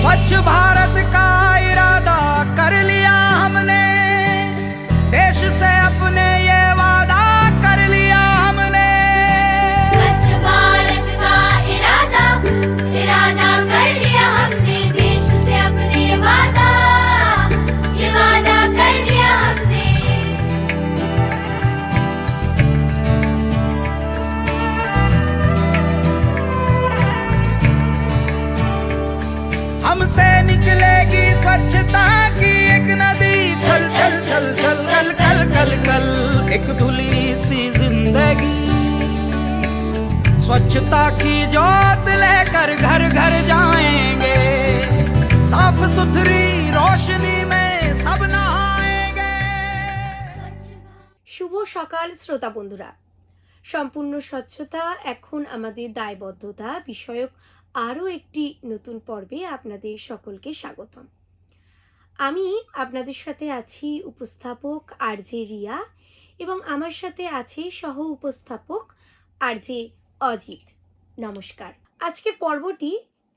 स्वच्छ भारत का इरादा कर लिया हमने, देश से अपने ये वादा कर लिया हमने। स्वच्छ भारत का इरादा इरादा कर लिया हमने, देश से अपने ये वादा कर लिया हमने। हमसे निकलेगी स्वच्छता की एक नदी, छल छल छल छल कल कल कल कल एक धुली सी जिंदगी। स्वच्छता की जोत लेकर घर घर जाएंगे, साफ सुथरी रोशनी में सब नहाएंगे। শুভ সকাল শ্রোতা বন্ধুরা, সম্পূর্ণ স্বচ্ছতা এখন আমাদের দায়বদ্ধতা বিষয়ক আরও একটি নতুন পর্বে আপনাদের সকলকে স্বাগতম। আমি আপনাদের সাথে আছি উপস্থাপক আরজে রিয়া এবং আমার সাথে আছে সহ উপস্থাপক আরজে অজিত। নমস্কার। আজকের পর্বটি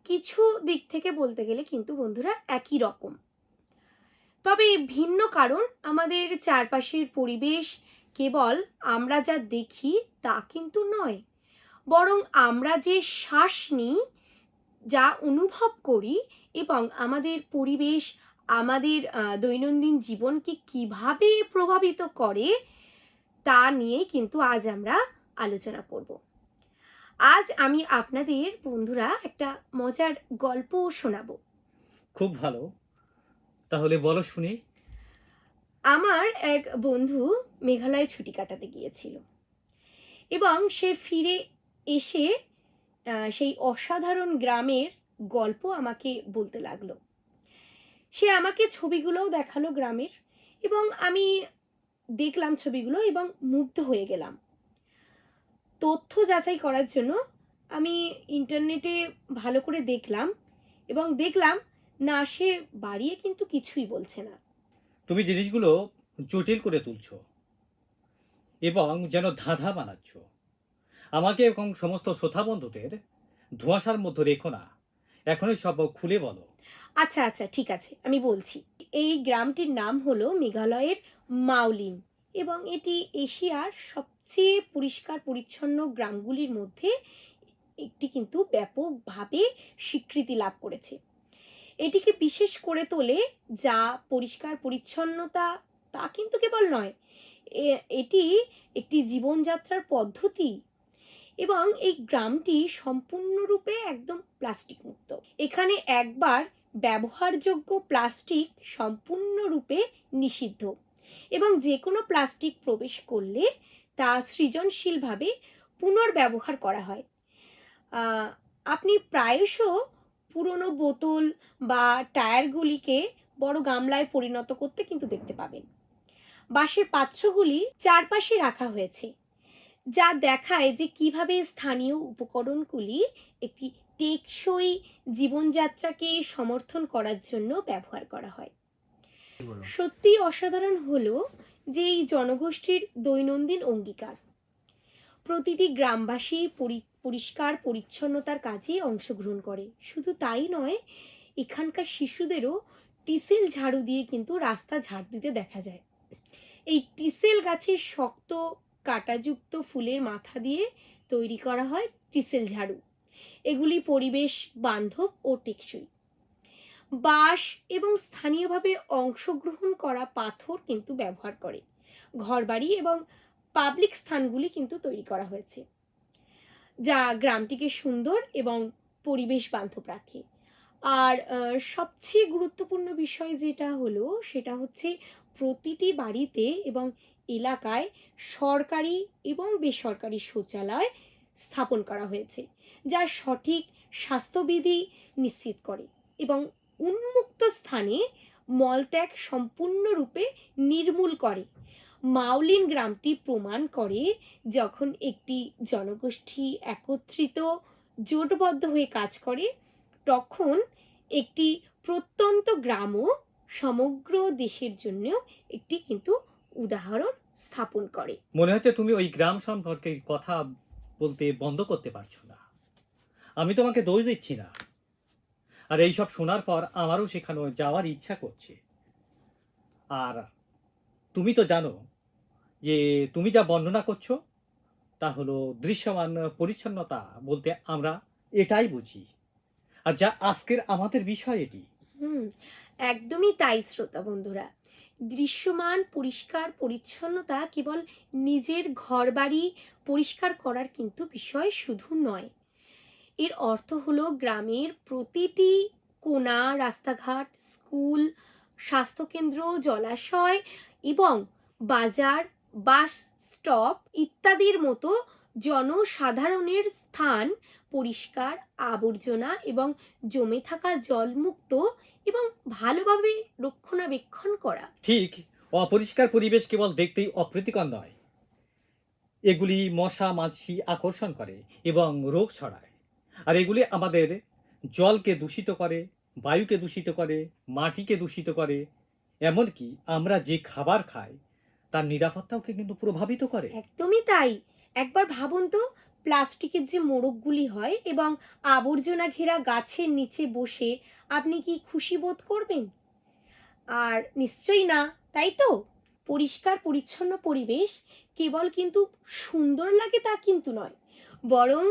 কিছু দিক থেকে বলতে গেলে কিন্তু বন্ধুরা একই রকম, তবে ভিন্ন কারণ। আমাদের চারপাশের পরিবেশ কেবল আমরা যা দেখি তা কিন্তু নয়, বরং আমরা যে শ্বাস নিই, যা অনুভব করি এবং আমাদের পরিবেশ আমাদের দৈনন্দিন জীবনকে কিভাবে প্রভাবিত করে তা নিয়ে কিন্তু আজ আমরা আলোচনা করব। আজ আমি আপনাদের বন্ধুরা একটা মজার গল্প শোনাবো। খুব ভালো, তাহলে বলো শুনি। আমার এক বন্ধু মেঘালয়ে ছুটি কাটাতে গিয়েছিল এবং সে ফিরে এসে সেই অসাধারণ গ্রামের গল্প আমাকে বলতে লাগলো। সে আমাকে ছবিগুলোও দেখালো গ্রামের, এবং আমি দেখলাম ছবিগুলো এবং মুগ্ধ হয়ে গেলাম। তথ্য যাচাই করার জন্য আমি ইন্টারনেটে ভালো করে দেখলাম এবং দেখলাম না, সে বাড়িয়ে কিন্তু কিছুই বলছে না। তুমি জিনিসগুলো জটিল করে তুলছো এবং যেন ধাঁধা বানাচ্ছ। আমাকে এবং সমস্ত শ্রোতা বন্ধুদের ধোঁয়াশার মধ্যে রেখো না, এখনই সব খুলে বলো। আচ্ছা আচ্ছা, ঠিক আছে, আমি বলছি। এই গ্রামটির নাম হলো মেঘালয়ের মাউলিন এবং এটি এশিয়ার সবচেয়ে পরিষ্কার পরিচ্ছন্ন গ্রামগুলির মধ্যে একটি কিন্তু ব্যাপকভাবে স্বীকৃতি লাভ করেছে। এটিকে বিশেষ করে তোলে যা পরিষ্কার পরিচ্ছন্নতা তা কিন্তু কেবল নয়, এটি একটি জীবনযাত্রার পদ্ধতি এবং এই গ্রামটি সম্পূর্ণরূপে একদম প্লাস্টিক মুক্ত। এখানে একবার ব্যবহারযোগ্য প্লাস্টিক সম্পূর্ণরূপে নিষিদ্ধ এবং যে কোনো প্লাস্টিক প্রবেশ করলে তা সৃজনশীলভাবে পুনর্ব্যবহার করা হয়। আপনি প্রায়শ পুরনো বোতল বা টায়ারগুলিকে বড় গামলায় পরিণত করতে কিন্তু দেখতে পাবেন। বাঁশের পাত্রগুলি চারপাশে রাখা হয়েছে, যা দেখায় যে কিভাবে স্থানীয় উপকরণগুলি একটি টেকসই জীবনযাত্রাকে সমর্থন করার জন্য ব্যবহার করা হয়। সত্যি অসাধারণ হলো যে এই জনগোষ্ঠীর দৈনন্দিন অঙ্গীকার। প্রতিটি গ্রামবাসী পরিষ্কার পরিচ্ছন্নতার কাজে অংশগ্রহণ করে। শুধু তাই নয়, এখানকার শিশুদেরও টিসেল ঝাড়ু দিয়ে কিন্তু রাস্তা ঝাড় দিতে দেখা যায়। এই টিসেল গাছের শক্ত কাঁটাযুক্ত ফুলের মাথা দিয়ে তৈরি করা হয় টিসেল ঝাড়ু। এগুলি পরিবেশ বান্ধব ও টেকসই। বাঁশ এবং স্থানীয়ভাবে অংশগ্রহণ করা পাথর কিন্তু ব্যবহার করে ঘরবাড়ি এবং পাবলিক স্থানগুলি কিন্তু তৈরি করা হয়েছে, যা গ্রামটিকে সুন্দর এবং পরিবেশ বান্ধব রাখে। আর সবচেয়ে গুরুত্বপূর্ণ বিষয় যেটা হলো সেটা হচ্ছে প্রতিটি বাড়িতে এবং এলাকায় সরকারি এবং বেসরকারি শৌচালয় স্থাপন করা হয়েছে, যা সঠিক স্বাস্থ্যবিধি নিশ্চিত করে এবং উন্মুক্ত স্থানে মলত্যাগ সম্পূর্ণরূপে নির্মূল করে। মাউলিন গ্রামটি প্রমাণ করে যখন একটি জনগোষ্ঠী একত্রিত জোটবদ্ধ হয়ে কাজ করে, তখন একটি প্রত্যন্ত গ্রামও সমগ্র দেশের জন্য একটি কিন্তু উদাহরণ স্থাপন করে। মনে হচ্ছে তুমি ওই গ্রাম সম্পর্কে কথা বলতে বন্ধ করতে পারছো না। আমি তোমাকে দোষ দিচ্ছি না, আর এইসব শোনার পর আমারও সেখানে যাওয়ার ইচ্ছা করছে। আর তুমি তো জানো যে তুমি যা বর্ণনা করছো তা হলো দৃশ্যমান পরিচ্ছন্নতা বলতে আমরা এটাই বুঝি। আর যা আজকের আমাদের বিষয় এটি। হুম, একদমই তাই শ্রোতা বন্ধুরা। দৃশ্যমান পরিষ্কার পরিচ্ছন্নতা কেবল নিজের ঘরবাড়ি পরিষ্কার করার কিন্তু বিষয় শুধু নয়। এর অর্থ হলো গ্রামের প্রতিটি কোণা, রাস্তাঘাট, স্কুল, স্বাস্থ্যকেন্দ্র, জলাশয় এবং বাজার, বাস স্টপ ইত্যাদির মতো জনসাধারণের স্থান পরিষ্কার, আবর্জনা এবং জমে থাকা জলমুক্ত এবং ভালোভাবে রক্ষণাবেক্ষণ করা। ঠিক, অপরিষ্কার পরিবেশ কেবল দেখতেই অপ্রীতিকর নয়, এগুলি মশা মাছি আকর্ষণ করে এবং রোগ ছড়ায়। আর এগুলি আমাদের জলকে দূষিত করে, বায়ুকে দূষিত করে, মাটিকে দূষিত করে, এমনকি আমরা যে খাবার খাই তার নিরাপত্তাকে কিন্তু প্রভাবিত করে। একদমই তাই। একবার ভাবুন তো, প্লাস্টিকের যে মোড়কগুলি হয় এবং আবর্জনা ঘেরা গাছের নিচে বসে আপনি কি খুশি বোধ করবেন? আর নিশ্চয়ই না, তাই তো? পরিষ্কার পরিচ্ছন্ন পরিবেশ কেবল কিন্তু সুন্দর লাগে তা কিন্তু নয়, বরং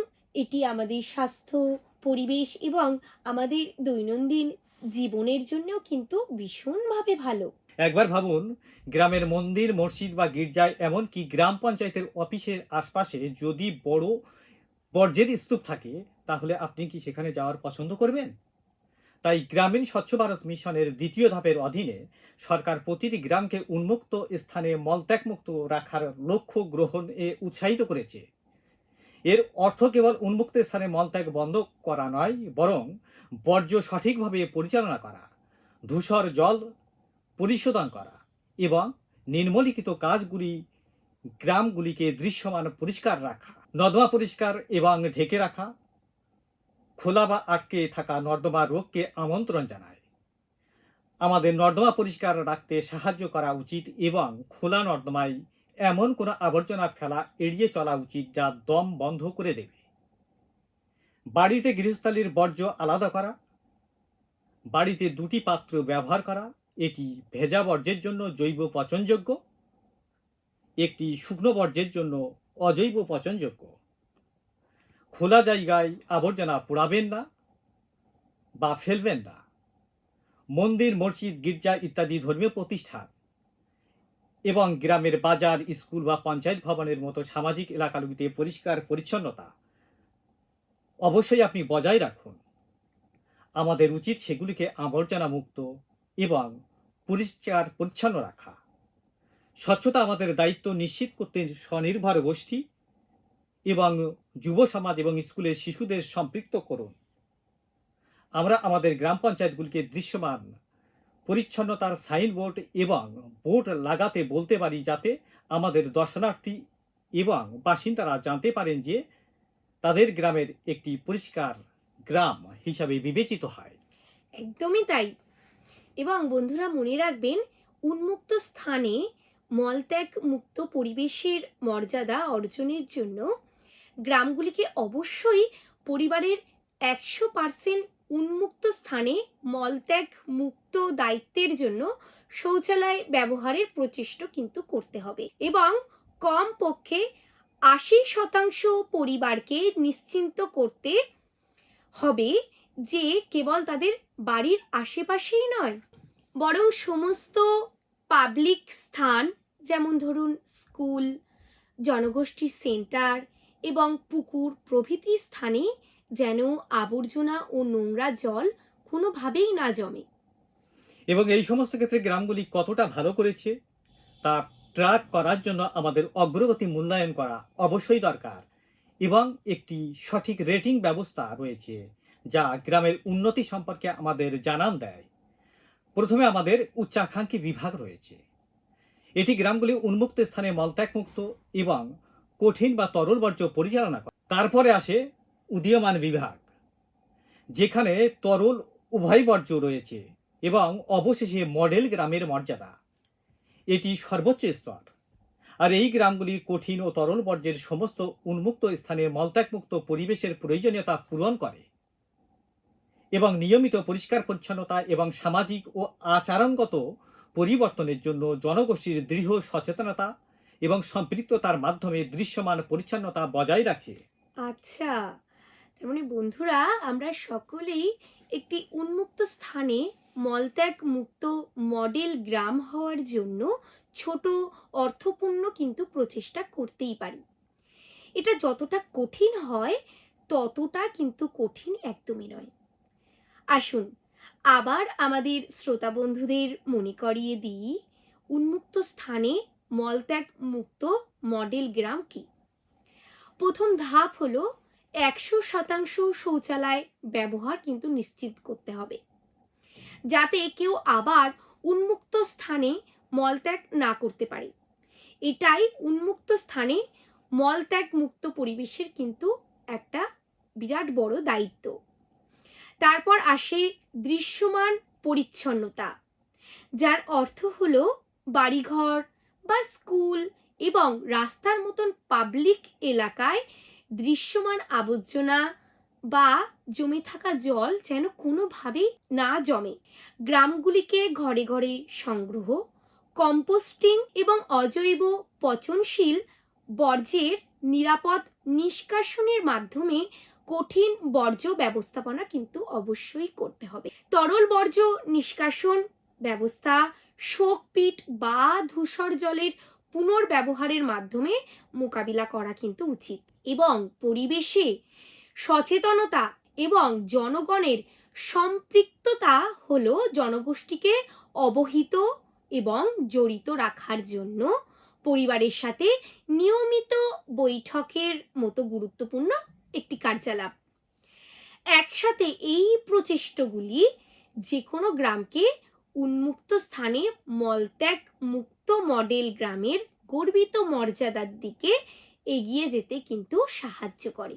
এটি আমাদের স্বাস্থ্য, পরিবেশ এবং আমাদের দৈনন্দিন জীবনের জন্যও কিন্তু ভীষণভাবে ভালো। একবার ভাবুন, গ্রামের মন্দির, মসজিদ বা গির্জায়, এমনকি গ্রাম পঞ্চায়েতের অফিসের আশপাশে যদি বড় বর্জ্যের স্তূপ থাকে, তাহলে আপনি কি সেখানে যাওয়ার পছন্দ করবেন? তাই গ্রামীণ স্বচ্ছ ভারত মিশনের দ্বিতীয় ধাপের অধীনে সরকার প্রতিটি গ্রামকে উন্মুক্ত স্থানে মলত্যাগমুক্ত রাখার লক্ষ্য গ্রহণ উৎসাহিত করেছে। এর অর্থ কেবল উন্মুক্ত স্থানে মলত্যাগ বন্ধ করা নয়, বরং বর্জ্য সঠিকভাবে পরিচালনা করা, ধূসর জল পরিশোধন করা এবং নিম্নলিখিত কাজগুলি গ্রামগুলিকে দৃশ্যমান পরিষ্কার রাখা, নর্দমা পরিষ্কার এবং ঢেকে রাখা, খোলা বা আটকে থাকা নর্দমা রোগকে আমন্ত্রণ জানায়। আমাদের নর্দমা পরিষ্কার রাখতে সাহায্য করা উচিত এবং খোলা নর্দমায় এমন কোনো আবর্জনা ফেলা এড়িয়ে চলা উচিত যা দম বন্ধ করে দেবে। বাড়িতে গৃহস্থালির বর্জ্য আলাদা করা, বাড়িতে দুটি পাত্র ব্যবহার করা, এটি ভেজা বর্জ্যের জন্য জৈব পচনযোগ্য, একটি শুকনো বর্জ্যের জন্য অজৈব পচনযোগ্য। খোলা জায়গায় আবর্জনা পোড়াবেন না বা ফেলবেন না। মন্দির, মসজিদ, গির্জা ইত্যাদি ধর্মীয় প্রতিষ্ঠান এবং গ্রামের বাজার, স্কুল বা পঞ্চায়েত ভবনের মতো সামাজিক এলাকাগুলিতে পরিষ্কার পরিচ্ছন্নতা অবশ্যই আপনি বজায় রাখুন। আমাদের উচিত সেগুলিকে আবর্জনা মুক্ত এবং পরিষ্কার পরিচ্ছন্ন রাখা। স্বচ্ছতা আমাদের দায়িত্ব নিশ্চিত করতে স্বনির্ভর গোষ্ঠী এবং যুব সমাজ এবং স্কুলের শিশুদের সম্পৃক্ত করুন। আমরা আমাদের গ্রাম পঞ্চায়েতগুলিকে দৃশ্যমান পরিচ্ছন্নতার সাইনবোর্ড এবং বোর্ড লাগাতে বলতে পারি, যাতে আমাদের দর্শনার্থী এবং বাসিন্দারা জানতে পারেন যে তাদের গ্রামের একটি পরিষ্কার গ্রাম হিসাবে বিবেচিত হয়। একদমই তাই। এবং বন্ধুরা মনে রাখবেন, উন্মুক্ত স্থানে মলত্যাগ মুক্ত পরিবেশের মর্যাদা অর্জনের জন্য গ্রামগুলিকে অবশ্যই পরিবারের 100% উন্মুক্ত স্থানে মলত্যাগ মুক্ত দায়িত্বের জন্য শৌচালয় ব্যবহারের প্রচেষ্টা কিন্তু করতে হবে এবং কমপক্ষে 80% পরিবারকে নিশ্চিন্ত করতে হবে যে কেবল তাদের বাড়ির আশেপাশেই নয়, বরং সমস্ত পাবলিক স্থান, যেমন ধরুন স্কুল, জনগোষ্ঠী সেন্টার এবং পুকুর প্রভৃতি স্থানে যেন আবর্জনা ও নোংরা জল কোনোভাবেই না জমে। এবং এই সমস্ত ক্ষেত্রে গ্রামগুলি কতটা ভালো করেছে তা ট্র্যাক করার জন্য আমাদের অগ্রগতি মূল্যায়ন করা অবশ্যই দরকার এবং একটি সঠিক রেটিং ব্যবস্থা রয়েছে যা গ্রামের উন্নতি সম্পর্কে আমাদের জানান দেয়। প্রথমে আমাদের উচ্চাকাঙ্ক্ষী বিভাগ রয়েছে। এটি গ্রামগুলি উন্মুক্ত স্থানে মলত্যাগমুক্ত এবং কঠিন বা তরল বর্জ্য পরিচালনা করে। তারপরে আসে উদীয়মান বিভাগ, যেখানে তরল উভয় বর্জ্য রয়েছে, এবং অবশেষে মডেল গ্রামের মর্যাদা, এটি সর্বোচ্চ স্তর। আর এই গ্রামগুলি কঠিন ও তরল বর্জ্যের সমস্ত উন্মুক্ত স্থানে মলত্যাগমুক্ত পরিবেশের প্রয়োজনীয়তা পূরণ করে। এবং নিয়মিত পরিষ্কার পরিচ্ছন্নতা এবং সামাজিক ও আচরণগত পরিবর্তনের জন্য জনগোষ্ঠীর দৃঢ় সচেতনতা এবং সম্পৃক্ততার মাধ্যমে দৃশ্যমান পরিচ্ছন্নতা বজায় রাখে। আচ্ছা, তার মানে বন্ধুরা, আমরা সকলেই একটি উন্মুক্ত স্থানে মলত্যাগ মুক্ত মডেল গ্রাম হওয়ার জন্য ছোট অর্থপূর্ণ কিন্তু প্রচেষ্টা করতেই পারি। এটা যতটা কঠিন হয় ততটা কিন্তু কঠিন একদমই নয়। আসুন আবার আমাদের শ্রোতা বন্ধুদের মনে করিয়ে দিই, উন্মুক্ত স্থানে মলত্যাগ মুক্ত মডেল গ্রাম কি। প্রথম ধাপ হলো 100% শৌচালয় ব্যবহার কিন্তু নিশ্চিত করতে হবে, যাতে কেউ আবার উন্মুক্ত স্থানে মলত্যাগ না করতে পারে। এটাই উন্মুক্ত স্থানে মলত্যাগ মুক্ত পরিবেশের কিন্তু একটা বিরাট বড় দায়িত্ব। তারপর আসে দৃশ্যমান পরিচ্ছন্নতা, যার অর্থ হলো বাড়িঘর বা স্কুল এবং রাস্তার মতন পাবলিক এলাকায় দৃশ্যমান আবর্জনা বা জমে থাকা জল যেন কোনোভাবেই না জমে। গ্রামগুলিকে ঘরে ঘরে সংগ্রহ, কম্পোস্টিং এবং অজৈব পচনশীল বর্জ্যের নিরাপদ নিষ্কাশনের মাধ্যমে কঠিন বর্জ্য ব্যবস্থাপনা কিন্তু অবশ্যই করতে হবে। তরল বর্জ্য নিষ্কাশন ব্যবস্থা, শোকপিট বা ধূসর জলের পুনর্ব্যবহারের মাধ্যমে মোকাবিলা করা কিন্তু উচিত। এবং পরিবেশে সচেতনতা এবং জনগণের সম্পৃক্ততা হলো জনগোষ্ঠীকে অবহিত এবং জড়িত রাখার জন্য পরিবারের সাথে নিয়মিত বৈঠকের মতো গুরুত্বপূর্ণ একটি কার্যকলাপ। একসাথে এই প্রচেষ্টাগুলি যে কোনো গ্রামকে উন্মুক্ত স্থানে মলত্যাগ মুক্ত মডেল গ্রামের গর্বিত মর্যাদার দিকে এগিয়ে যেতে কিন্তু সাহায্য করে।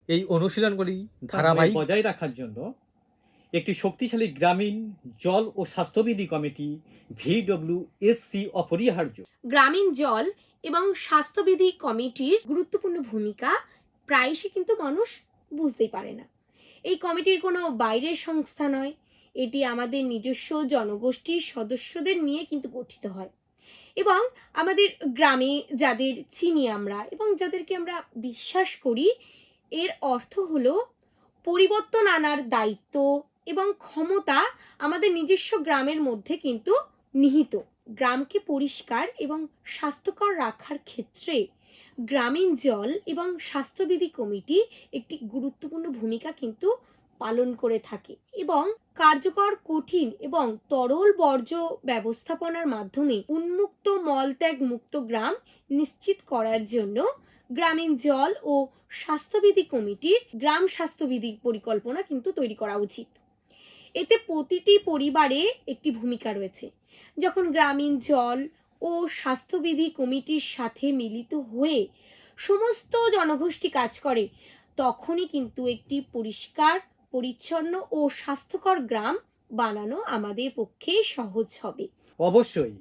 এই অনুশীলনগুলি ধারাবাহিক বজায় রাখার জন্য একটি শক্তিশালী গ্রামীণ জল ও স্বাস্থ্যবিধি কমিটি VWSC অপরিহার্য। গ্রামীণ জল এবং স্বাস্থ্যবিধি কমিটির গুরুত্বপূর্ণ ভূমিকা প্রায়শই কিন্তু মানুষ বুঝতেই পারে না। এই কমিটির কোনো বাইরের সংস্থা নয়, এটি আমাদের নিজস্ব জনগোষ্ঠীর সদস্যদের নিয়ে কিন্তু গঠিত হয় এবং আমাদের গ্রামে যাদের চিনি আমরা এবং যাদেরকে আমরা বিশ্বাস করি, এর অর্থ হলো পরিবর্তন আনার দায়িত্ব এবং ক্ষমতা আমাদের নিজস্ব গ্রামের মধ্যে কিন্তু নিহিত। গ্রামকে পরিষ্কার এবং স্বাস্থ্যকর রাখার ক্ষেত্রে গ্রামীণ জল এবং স্বাস্থ্যবিধি কমিটি একটি গুরুত্বপূর্ণ ভূমিকা কিন্তু পালন করে থাকে এবং কার্যকর কঠিন এবং তরল বর্জ্য ব্যবস্থাপনার মাধ্যমে উন্মুক্ত মলত্যাগ মুক্ত গ্রাম নিশ্চিত করার জন্য গ্রামীণ জল ও স্বাস্থ্যবিধি কমিটির গ্রাম স্বাস্থ্যবিধি পরিকল্পনা কিন্তু তৈরি করা উচিত। এতে প্রতিটি পরিবারে একটি ভূমিকা রয়েছে। যখন গ্রামীণ জল ও স্বাস্থ্যবিধি কমিটির সাথে মিলিত হয়ে সমস্ত জনগোষ্ঠী কাজ করে, তখনই কিন্তু একটি পরিষ্কার পরিচ্ছন্ন ও স্বাস্থ্যকর গ্রাম বানানো আমাদের পক্ষে সহজ হবে। অবশ্যই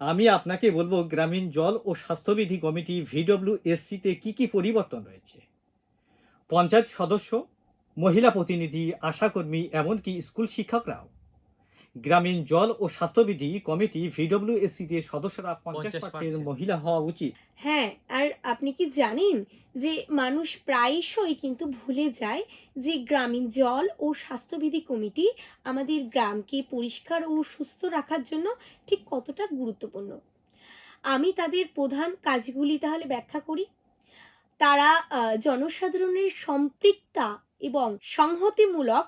আমি আপনাকে বলবো গ্রামীণ জল ও স্বাস্থ্যবিধি কমিটি VWSC তে কি কি পরিবর্তন রয়েছে। পঞ্চায়েত সদস্য, মহিলা প্রতিনিধি, আশাকর্মী, এমনকি স্কুল শিক্ষকরাও গ্রামীণ জল ও স্বাস্থ্যবিধি কমিটি VWSC তে সদস্যরা 50% মহিলা হওয়া উচিত। হ্যাঁ, আর আপনি কি জানেন যে মানুষ প্রায়শই কিন্তু ভুলে যায় যে গ্রামীণ জল ও স্বাস্থ্যবিধি কমিটি আমাদের গ্রামকে পরিষ্কার ও সুস্থ রাখার জন্য ঠিক কতটা গুরুত্বপূর্ণ। আমি তাদের প্রধান কাজগুলি তাহলে ব্যাখ্যা করি। তারা জনসাধারণের সম্পৃক্ততা এবং সংহতিমূলক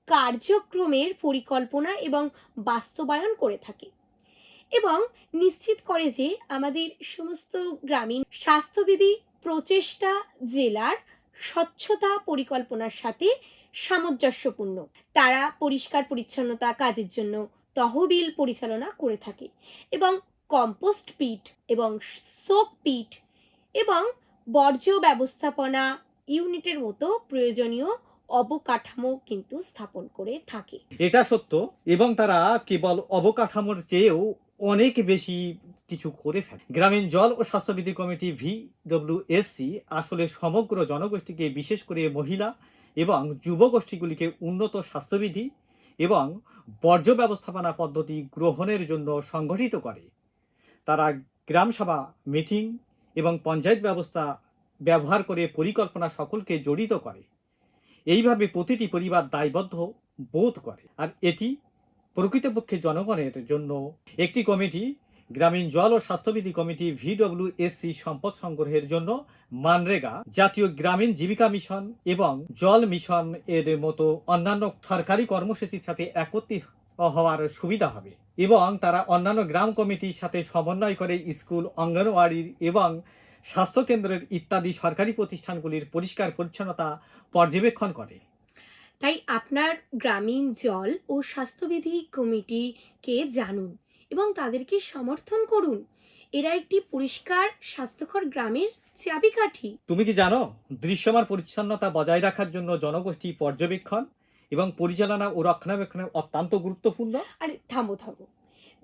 কার্যক্রমের পরিকল্পনা এবং বাস্তবায়ন করে থাকে এবং নিশ্চিত করে যে আমাদের সমস্ত গ্রামীণ স্বাস্থ্যবিধি প্রচেষ্টা জেলার স্বচ্ছতা পরিকল্পনার সাথে সামঞ্জস্যপূর্ণ। তারা পরিষ্কার পরিচ্ছন্নতা কাজের জন্য তহবিল পরিচালনা করে থাকে এবং কম্পোস্ট পিট এবং শোক পিট এবং বর্জ্য ব্যবস্থাপনা ইউনিটের মতো প্রয়োজনীয় অবকাঠামো কিন্তু স্থাপন করে থাকে। এটা সত্য, এবং তারা কেবল অবকাঠামোর চেয়েও অনেক বেশি কিছু করে ফেলে। গ্রামীণ জল ও স্বাস্থ্যবিধি কমিটি VWSC আসলে সমগ্র জনগোষ্ঠীকে, বিশেষ করে মহিলা এবং যুবগোষ্ঠীগুলিকে উন্নত স্বাস্থ্যবিধি এবং বর্জ্য ব্যবস্থাপনা পদ্ধতি গ্রহণের জন্য সংগঠিত করে। তারা গ্রামসভা, মিটিং এবং পঞ্চায়েত ব্যবস্থা ব্যবহার করে পরিকল্পনা সকলকে জড়িত করে। এইভাবে প্রতিটি পরিবার দায়বদ্ধ বোধ করে। আর এটি প্রকৃতপক্ষে জনগণের জন্য একটি কমিটি, গ্রামীণ জল ও স্বাস্থ্যবিধি কমিটি VWSC সম্পদ সংগ্রহের জন্য মানরেগা, জাতীয় গ্রামীণ জীবিকা মিশন এবং জল মিশন এর মতো অন্যান্য সরকারি কর্মসূচির সাথে একত্রিত হওয়ার সুবিধা হবে এবং তারা অন্যান্য গ্রাম কমিটির সাথে সমন্বয় করে স্কুল, অঙ্গনওয়াড়ির এবং স্বাস্থ্যকেন্দ্রের ইত্যাদি সরকারি প্রতিষ্ঠানগুলির পরিষ্কার পরিচ্ছন্নতা পর্যবেক্ষণ করে। তাই আপনার গ্রামীণ জল ও স্বাস্থ্যবিধি কমিটিকে জানুন এবং তাদেরকে সমর্থন করুন। এরা একটি পরিষ্কার স্বাস্থ্যকর গ্রামের চাবিকাঠি। তুমি কি জানো, দৃশ্যমান পরিচ্ছন্নতা বজায় রাখার জন্য জনগোষ্ঠী পর্যবেক্ষণ এবং পরিচালনা ও রক্ষণাবেক্ষণ অত্যন্ত গুরুত্বপূর্ণ। আরে থামো থামো,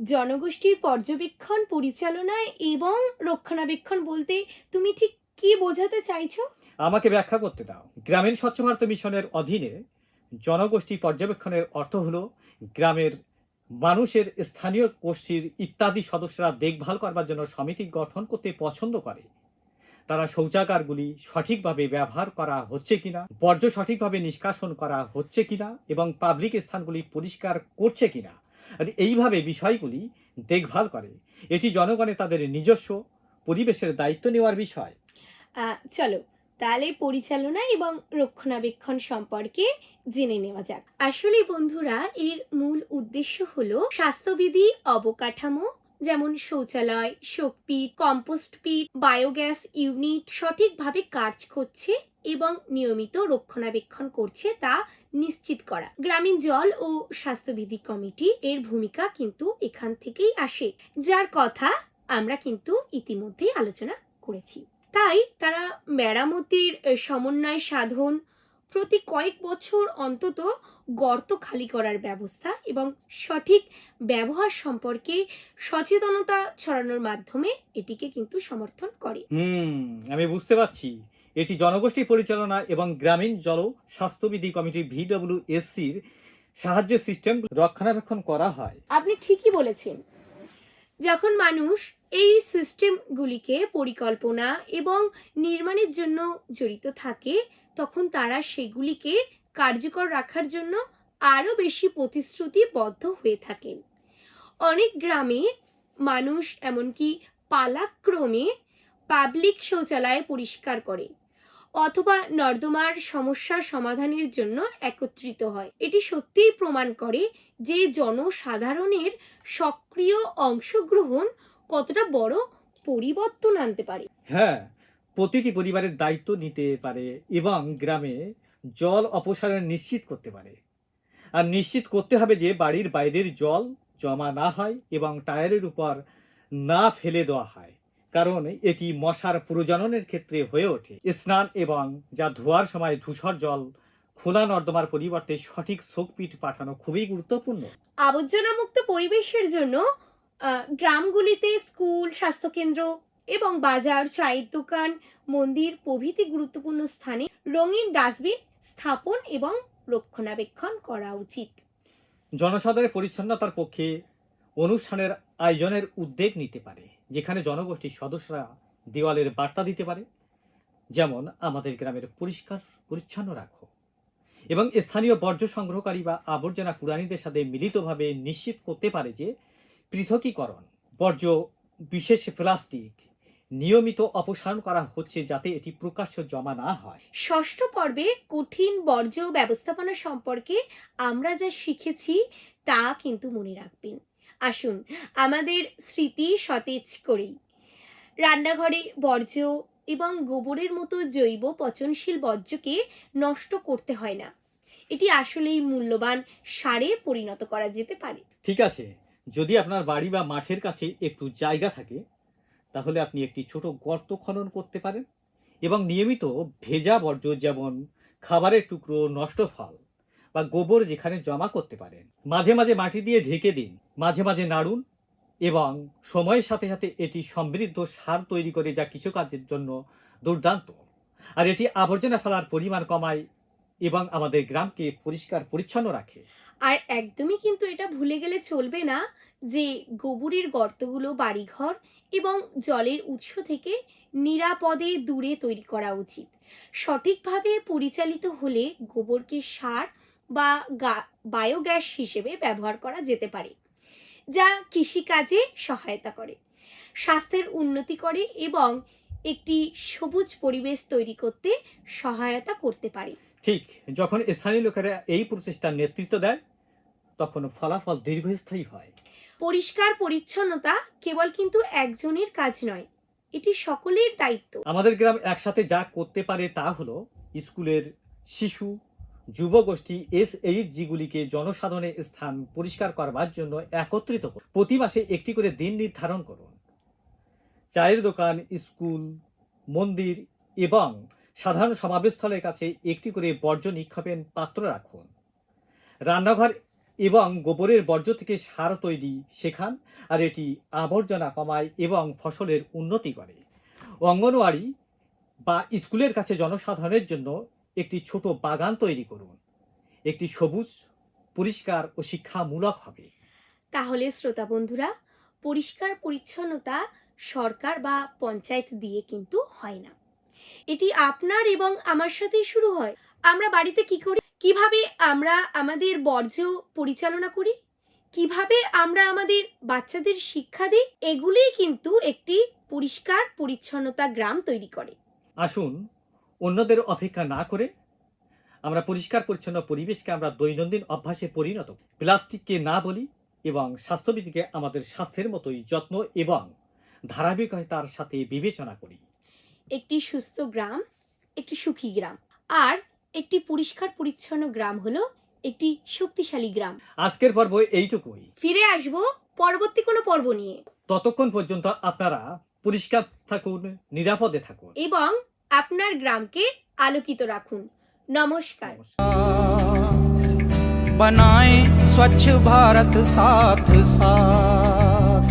জনগোষ্ঠীর পর্যবেক্ষণ, পরিচালনা এবং রক্ষণাবেক্ষণ বলতে তুমি ঠিক কি বোঝাতে চাইছো? আমাকে ব্যাখ্যা করতে দাও। গ্রামীণ স্বচ্ছ ভারত মিশনের অধীনে জনগোষ্ঠী পর্যবেক্ষণের অর্থ হলো গ্রামের মানুষের স্থানীয় গোষ্ঠীর ইত্যাদি সদস্যরা দেখভাল করবার জন্য সমিতি গঠন করতে পছন্দ করে। তারা শৌচাগারগুলি সঠিকভাবে ব্যবহার করা হচ্ছে কিনা, বর্জ্য সঠিকভাবে নিষ্কাশন করা হচ্ছে কিনা এবং পাবলিক স্থানগুলি পরিষ্কার করছে কিনা, আর এইভাবে বিষয়গুলি দেখভাল করে। এটি জনগণের তাদের নিজস্ব পরিবেশের দায়িত্ব নেওয়ার বিষয়। চলো তাহলে পরিচালনা এবং রক্ষণাবেক্ষণ সম্পর্কে জেনে নেওয়া যাক। আসলে বন্ধুরা, এর মূল উদ্দেশ্য হলো স্বাস্থ্যবিধি অবকাঠামো, যেমন শৌচালয়, শোকপিট, কম্পোস্ট পিট, বায়োগ্যাস ইউনিট সঠিকভাবে কাজ করছে এবং নিয়মিত রক্ষণাবেক্ষণ করছে তা নিশ্চিত করা। গ্রামীণ জল ও স্বাস্থ্যবিধি কমিটি এর ভূমিকা কিন্তু এখান থেকেই আসে, যার কথা আমরা কিন্তু ইতিমধ্যেই আলোচনা করেছি। তাই তারা মেরামতির সমন্বয় সাধন, প্রতি কয়েক বছর অন্তত গর্ত খালি করার ব্যবস্থা এবং সঠিক ব্যবহার সম্পর্কে সচেতনতা ছড়ানোর মাধ্যমে এটিকে কিন্তু সমর্থন করে। আমি বুঝতে পারছি। এটি জনগোষ্ঠী পরিচালনা এবং গ্রামীণ জল স্বাস্থ্যবিধি কমিটি VWSCর সাহায্য সিস্টেম রক্ষণাবেক্ষণ করা হয়। আপনি ঠিকই বলেছেন। যখন মানুষ এই সিস্টেমগুলিকে পরিকল্পনা এবং নির্মাণের জন্য জড়িত থাকে, তখন তারা সেগুলিকে কার্যকর রাখার জন্য আরও বেশি প্রতিশ্রুতিবদ্ধ হয়ে থাকেন। অনেক গ্রামে মানুষ এমনকি পালাক্রমে পাবলিক শৌচালয় পরিষ্কার করে অথবা নর্দমার সমস্যার সমাধানের জন্য একত্রিত হয়। এটি সত্যিই প্রমাণ করে যে জনসাধারণের সক্রিয় অংশগ্রহণ কতটা বড় পরিবর্তন আনতে পারে। হ্যাঁ, প্রতিটি পরিবারের দায়িত্ব নিতে পারে এবং গ্রামে জল অপসারণ নিশ্চিত করতে পারে। আর নিশ্চিত করতে হবে যে বাড়ির বাইরের জল জমা না হয় এবং টায়ারের উপর না ফেলে দেওয়া হয়, কারণ এটি মশার প্রজননের ক্ষেত্রে হয়ে ওঠে। স্নান এবং যা ধোয়ার সময় ধূসর জল খোলা নর্দমার পরিবর্তে সঠিক শোকপিট পাঠানো খুবই গুরুত্বপূর্ণ। আবর্জনামুক্ত পরিবেশের জন্য গ্রামগুলিতে স্কুল, স্বাস্থ্যকেন্দ্র এবং বাজার, চায়ের দোকান, মন্দির প্রভৃতি গুরুত্বপূর্ণ স্থানে রঙিন ডাস্টবিন স্থাপন এবং রক্ষণাবেক্ষণ করা উচিত। জনসাধারণের পরিচ্ছন্নতার পক্ষে অনুষ্ঠানের আয়োজনের উদ্যোগ নিতে পারে, যেখানে জনগোষ্ঠীর সদস্যরা দেওয়ালের বার্তা দিতে পারে, যেমন আমাদের গ্রামের পরিষ্কার পরিচ্ছন্ন রাখো, এবং স্থানীয় বর্জ্য সংগ্রহকারী বা আবর্জনা কুড়ানিদের সাথে মিলিতভাবে নিশ্চিত করতে পারে যে পৃথকীকরণ, বর্জ্য বিশেষ প্লাস্টিক নিয়মিত অপসারণ করা হচ্ছে, যাতে এটি প্রকাশ্য জমা না হয়। ষষ্ঠ পর্বে কঠিন বর্জ্য ব্যবস্থাপনা সম্পর্কে আমরা যা শিখেছি তা কিন্তু মনে রাখবেন। আসুন আমাদের স্মৃতি সতেজ করি। রান্নাঘরে বর্জ্য এবং গোবরের মতো জৈব পচনশীল বর্জ্যকে নষ্ট করতে হয় না। এটি আসলেই মূল্যবান সারে পরিণত করা যেতে পারে। ঠিক আছে, যদি আপনার বাড়ি বা মাঠের কাছে একটু জায়গা থাকে, তাহলে আপনি একটি ছোট গর্ত খনন করতে পারেন এবং নিয়মিত ভেজা বর্জ্য, যেমন খাবারের টুকরো, নষ্ট ফল বা গোবর যেখানে জমা করতে পারেন। মাঝে মাঝে মাটি দিয়ে ঢেকে দিন, মাঝে মাঝে নাড়ুন এবং সময়ের সাথে সাথে এটি সমৃদ্ধ সার তৈরি করে, যা কিছু কাজের জন্য দুর্দান্ত। আর এটি আবর্জনা ফেলার পরিমাণ কমায় এবং আমাদের গ্রামকে পরিষ্কার পরিচ্ছন্ন রাখে। আর একদমই কিন্তু এটা ভুলে গেলে চলবে না যে গোবরের গর্তগুলো বাড়িঘর এবং জলের উৎস থেকে নিরাপদে দূরে তৈরি করা উচিত। সঠিকভাবে পরিচালিত হলে গোবরকে সার বা বায়োগ্যাস হিসেবে ব্যবহার করা যেতে পারে, যা কৃষিকাজে সহায়তা করে, স্বাস্থ্যের উন্নতি করে এবং একটি সবুজ পরিবেশ তৈরি করতে সহায়তা করতে পারে। ঠিক যখন স্থানীয় লোকেরা এই প্রচেষ্টার নেতৃত্ব দেয় তখন ফলাফল দীর্ঘস্থায়ী হয়। পরিষ্কার পরিচ্ছন্নতা কেবল কিন্তু একজনের কাজ নয়, এটি সকলের দায়িত্ব। আমাদের গ্রাম একসাথে যা করতে পারে তা হলো স্কুলের শিশু যুবগোষ্ঠী SHG-গুলিকে জনসাধারণের স্থান পরিষ্কার করবার জন্য একত্রিত করুন। প্রতি মাসে একটি করে দিন নির্ধারণ করুন। চায়ের দোকান, স্কুল, মন্দির এবং সাধারণ সমাবেশস্থলের কাছে একটি করে বর্জ্য নিক্ষেপের পাত্র রাখুন। রান্নাঘর এবং গোবরের বর্জ্য থেকে সার তৈরি শেখান, আর এটি আবর্জনা কমায় এবং ফসলের উন্নতি করে। অঙ্গনওয়াড়ি বা স্কুলের কাছে জনসাধারণের জন্য একটি ছোট বাগান তৈরি করুন। একটি সবুজ, পরিষ্কার ও শিক্ষামূলক হবে। তাহলে শ্রোতা বন্ধুরা, পরিষ্কার পরিচ্ছন্নতা সরকার বা পঞ্চায়েত দিয়ে কিন্তু হয় না, এটি আপনার এবং আমার সাথেই শুরু হয়। আমরা বাড়িতে কি করি, কিভাবে আমরা আমাদের বর্জ্য পরিচালনা করি, কিভাবে আমরা আমাদের বাচ্চাদের শিক্ষা দিই, এগুলিই কিন্তু একটি পরিষ্কার পরিচ্ছন্নতা গ্রাম তৈরি করে। আসুন অন্যদের অপেক্ষা না করে আমরা পরিষ্কার পরিচ্ছন্ন পরিবেশকে আমরা দৈনন্দিন অভ্যাসে পরিণত করি। প্লাস্টিককে না বলি এবং স্বাস্থ্যবিধিকে আমাদের স্বাস্থ্যের মতোই যত্ন এবং ধারাবাহিকতার সাথে বিবেচনা করি। একটি সুস্থ গ্রাম একটি সুখী গ্রাম, আর একটি পরিষ্কার পরিচ্ছন্ন গ্রাম হলো একটি শক্তিশালী গ্রাম। আজকের পর্ব এইটুকুই। ফিরে আসবো পরবর্তী কোনো পর্ব নিয়ে। ততক্ষণ পর্যন্ত আপনারা পরিষ্কার থাকুন, নিরাপদে থাকুন এবং আপনার গ্রামকে আলোকিত রাখুন। নমস্কার। बनाएं स्वच्छ भारत साथ साथ,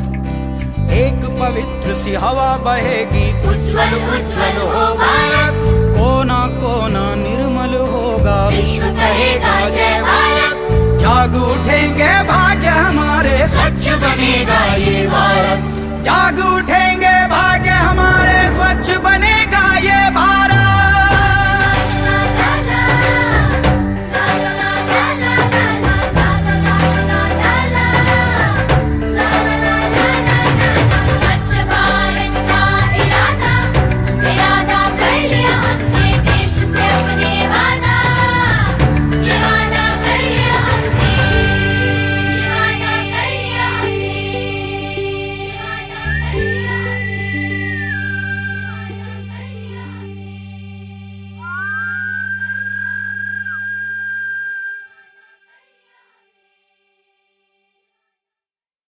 एक पवित्र सी हवा बहेगी, उज्जवल उज्जवल हो भारत, कोना कोना निर्मल होगा, विश्व कहेगा जय भारत।